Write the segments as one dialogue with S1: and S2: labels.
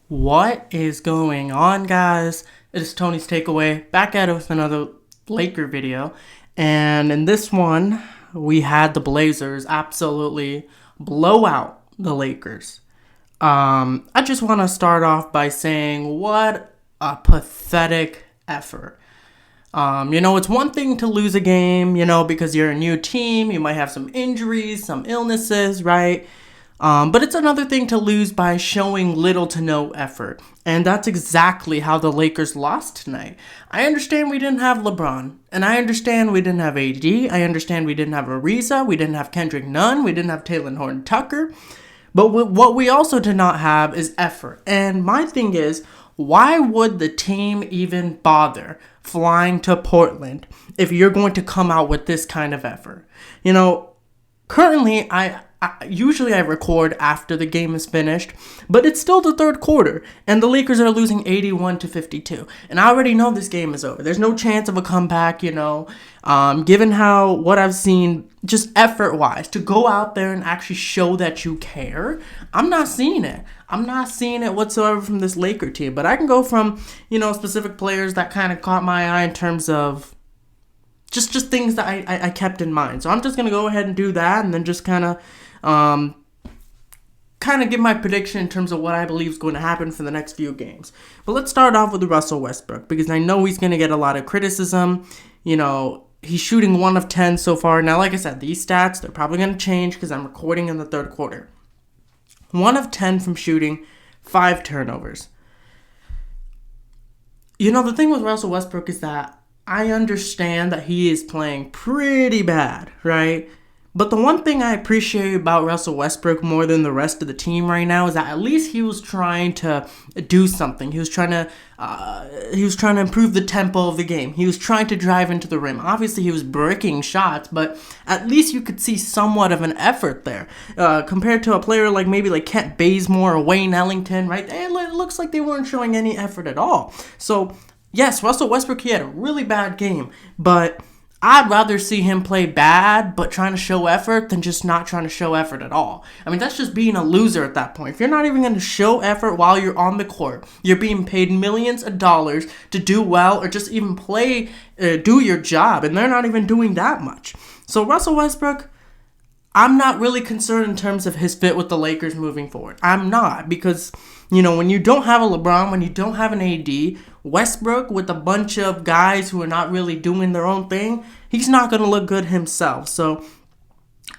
S1: What is going on, guys? It is Tony's Takeaway, back at it with another Laker video. And in this one, we had the Blazers absolutely blow out the Lakers. I just want to start off by saying what a pathetic effort. It's one thing to lose a game, because you're a new team, you might have some injuries, some illnesses, right? But it's another thing to lose by showing little to no effort. And that's exactly how the Lakers lost tonight. I understand we didn't have LeBron. And I understand we didn't have AD. I understand we didn't have Ariza. We didn't have Kendrick Nunn. We didn't have Taylor Horton-Tucker. But what we also did not have is effort. And my thing is, why would the team even bother flying to Portland if you're going to come out with this kind of effort? Currently, usually I record after the game is finished, but it's still the third quarter, and the Lakers are losing 81-52. And I already know this game is over. There's no chance of a comeback, given what I've seen, just effort-wise, to go out there and actually show that you care. I'm not seeing it. I'm not seeing it whatsoever from this Laker team. But I can go from, specific players that kind of caught my eye in terms of just things that I kept in mind. So I'm just going to go ahead and do that and then just kind of give my prediction in terms of what I believe is going to happen for the next few games. But let's start off with Russell Westbrook, because I know he's going to get a lot of criticism. He's shooting 1 of 10 so far. Now, like I said, these stats, they're probably going to change because I'm recording in the third quarter. 1 of 10 from shooting, 5 turnovers. The thing with Russell Westbrook is that I understand that he is playing pretty bad, right? But the one thing I appreciate about Russell Westbrook more than the rest of the team right now is that at least he was trying to do something. He was trying to improve the tempo of the game. He was trying to drive into the rim. Obviously, he was breaking shots, but at least you could see somewhat of an effort there compared to a player like Kent Basemore or Wayne Ellington, right? It looks like they weren't showing any effort at all. So yes, Russell Westbrook, he had a really bad game, but I'd rather see him play bad but trying to show effort than just not trying to show effort at all. I mean, that's just being a loser at that point. If you're not even going to show effort while you're on the court, you're being paid millions of dollars to do well or just even play, do your job, and they're not even doing that much. So Russell Westbrook, I'm not really concerned in terms of his fit with the Lakers moving forward. I'm not, because, when you don't have a LeBron, when you don't have an AD, Westbrook with a bunch of guys who are not really doing their own thing, he's not going to look good himself. So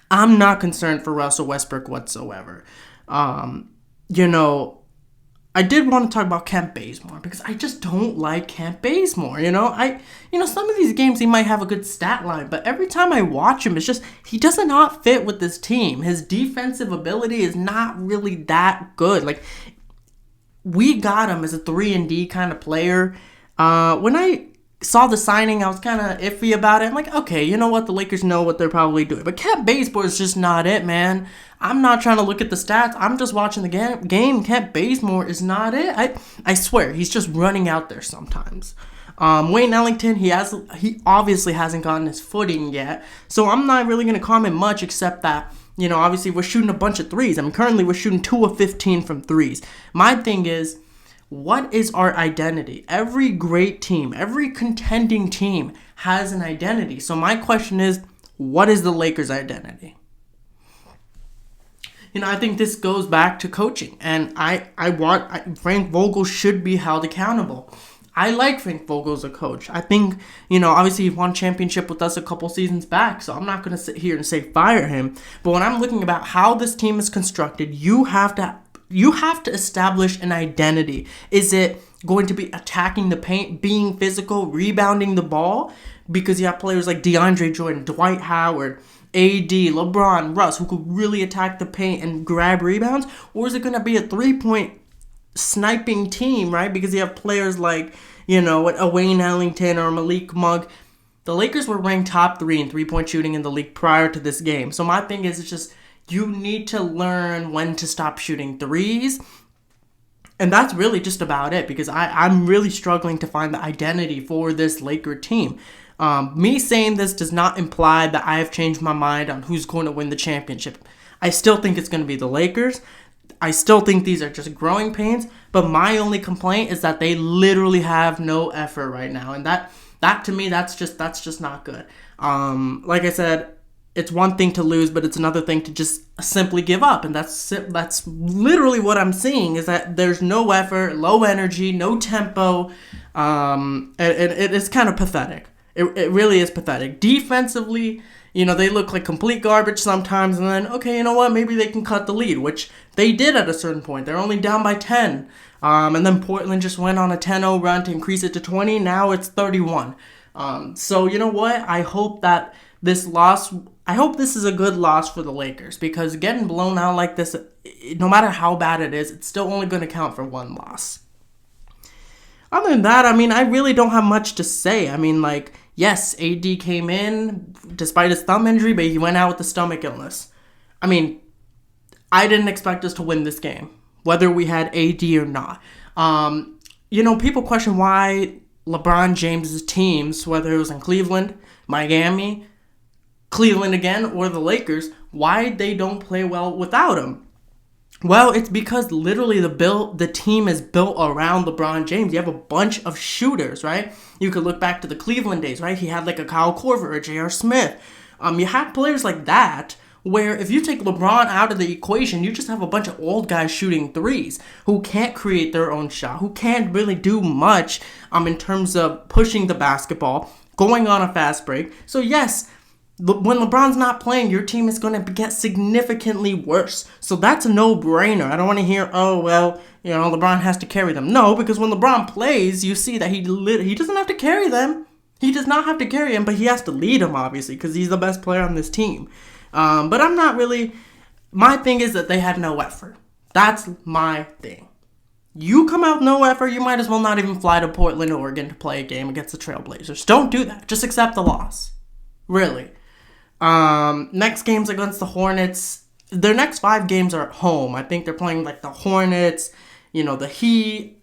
S1: I'm not concerned for Russell Westbrook whatsoever. I did want to talk about Kent Basemore because I just don't like Kent Basemore. Some of these games he might have a good stat line, but every time I watch him, it's just he does not fit with this team. His defensive ability is not really that good. We got him as a 3-and-D kind of player. When I saw the signing, I was kind of iffy about it. I'm like, okay, you know what? The Lakers know what they're probably doing. But Kent Bazemore is just not it, man. I'm not trying to look at the stats. I'm just watching the game. Kent Bazemore is not it. I swear, he's just running out there sometimes. Wayne Ellington, he obviously hasn't gotten his footing yet. So I'm not really going to comment much except that, obviously we're shooting a bunch of threes. Currently we're shooting 2 of 15 from threes. My thing is, what is our identity? Every great team, every contending team has an identity. So my question is, what is the Lakers' identity? I think this goes back to coaching. And Frank Vogel should be held accountable. I like Frank Vogel as a coach. I think, obviously he won a championship with us a couple seasons back, so I'm not going to sit here and say fire him. But when I'm looking about how this team is constructed, you have to establish an identity. Is it going to be attacking the paint, being physical, rebounding the ball? Because you have players like DeAndre Jordan, Dwight Howard, AD, LeBron, Russ, who could really attack the paint and grab rebounds? Or is it going to be a 3-point sniping team, right? Because you have players like, a Wayne Ellington or Malik Monk. The Lakers were ranked top 3 in 3-point shooting in the league prior to this game. So my thing is, it's just, you need to learn when to stop shooting threes. And that's really just about it, because I'm really struggling to find the identity for this Laker team. Me saying this does not imply that I have changed my mind on who's going to win the championship. I still think it's going to be the Lakers. I still think these are just growing pains, But my only complaint is that they literally have no effort right now, and that to me, that's just not good. Like I said, it's one thing to lose, but it's another thing to just simply give up, and that's literally what I'm seeing, is that there's no effort, low energy, no tempo. It is kind of pathetic. It really is pathetic. Defensively, they look like complete garbage sometimes, and then, okay, you know what, maybe they can cut the lead, which they did at a certain point. They're only down by 10. And then Portland just went on a 10-0 run to increase it to 20. Now it's 31. So you know what? I hope this is a good loss for the Lakers, because getting blown out like this, no matter how bad it is, it's still only going to count for one loss. Other than that, I really don't have much to say. Yes, AD came in despite his thumb injury, but he went out with the stomach illness. I didn't expect us to win this game, whether we had AD or not. People question why LeBron James' teams, whether it was in Cleveland, Miami, Cleveland again, or the Lakers, why they don't play well without him. Well, it's because literally the team is built around LeBron James. You have a bunch of shooters, right? You could look back to the Cleveland days, right? He had like a Kyle Korver or J.R. Smith. You have players like that, where if you take LeBron out of the equation, you just have a bunch of old guys shooting threes who can't create their own shot, who can't really do much in terms of pushing the basketball, going on a fast break. So yes, when LeBron's not playing, your team is going to get significantly worse. So that's a no-brainer. I don't want to hear, LeBron has to carry them. No, because when LeBron plays, you see that he doesn't have to carry them. He does not have to carry them, but he has to lead them, obviously, because he's the best player on this team. But I'm not really... My thing is that they had no effort. That's my thing. You come out with no effort, you might as well not even fly to Portland, Oregon to play a game against the Trailblazers. Don't do that. Just accept the loss. Really. Next game's against the Hornets. Their next 5 games are at home. I think they're playing like the Hornets, the Heat.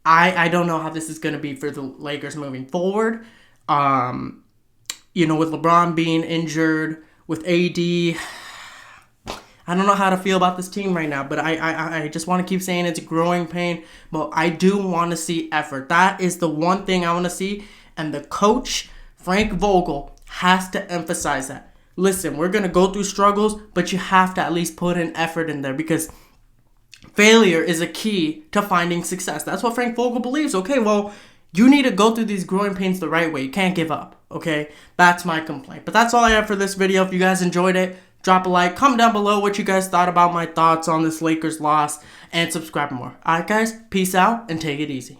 S1: I don't know how this is going to be for the Lakers moving forward. With LeBron being injured, with AD, I don't know how to feel about this team right now, but I just want to keep saying it's a growing pain, but I do want to see effort. That is the one thing I want to see, and the coach, Frank Vogel, has to emphasize that. Listen, we're going to go through struggles, but you have to at least put an effort in there, because failure is a key to finding success. That's what Frank Vogel believes. Okay, well, you need to go through these growing pains the right way. You can't give up, okay? That's my complaint. But that's all I have for this video. If you guys enjoyed it, drop a like. Comment down below what you guys thought about my thoughts on this Lakers loss, and subscribe for more. Alright, guys, peace out and take it easy.